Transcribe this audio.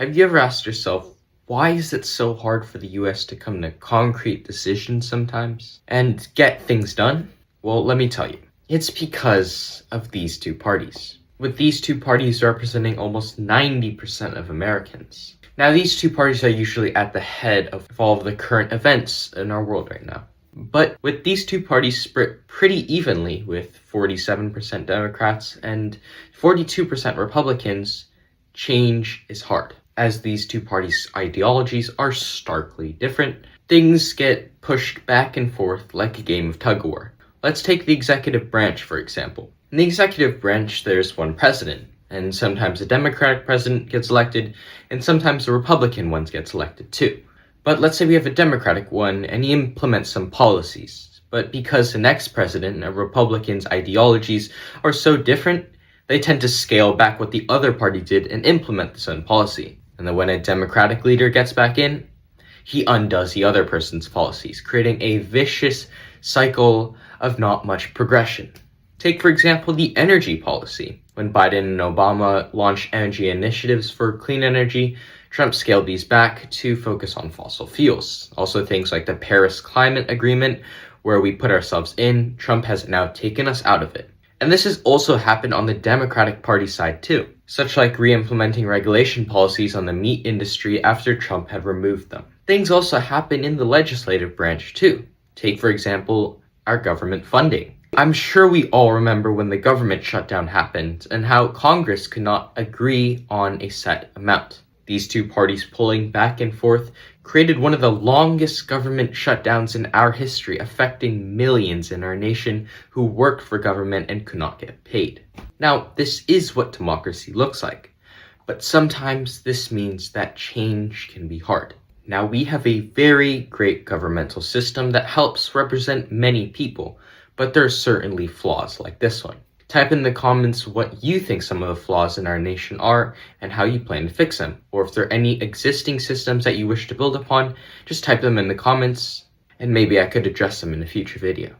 Have you ever asked yourself, why is it so hard for the US to come to concrete decisions sometimes and get things done? Well, let me tell you. It's because of these two parties, with these two parties representing almost 90% of Americans. Now, these two parties are usually at the head of all of the current events in our world right now. But with these two parties split pretty evenly, with 47% Democrats and 42% Republicans, change is hard. As these two parties' ideologies are starkly different, things get pushed back and forth like a game of tug-of-war. Let's take the executive branch, for example. In the executive branch, there's one president, and sometimes a Democratic president gets elected, and sometimes a Republican one gets elected too. But let's say we have a Democratic one, and he implements some policies. But because the next president, a Republican's ideologies are so different, they tend to scale back what the other party did and implement this own policy. And then when a Democratic leader gets back in, he undoes the other person's policies, creating a vicious cycle of not much progression. Take, for example, the energy policy. When Biden and Obama launched energy initiatives for clean energy, Trump scaled these back to focus on fossil fuels. Also, things like the Paris Climate Agreement, where we put ourselves in, Trump has now taken us out of it. And this has also happened on the Democratic Party side too, such like re-implementing regulation policies on the meat industry after Trump had removed them. Things also happen in the legislative branch too. Take, for example, our government funding. I'm sure we all remember when the government shutdown happened and how Congress could not agree on a set amount. These two parties pulling back and forth created one of the longest government shutdowns in our history, affecting millions in our nation who worked for government and could not get paid. Now, this is what democracy looks like, but sometimes this means that change can be hard. Now, we have a very great governmental system that helps represent many people, but there are certainly flaws like this one. Type in the comments what you think some of the flaws in our nation are and how you plan to fix them. Or if there are any existing systems that you wish to build upon, just type them in the comments and maybe I could address them in a future video.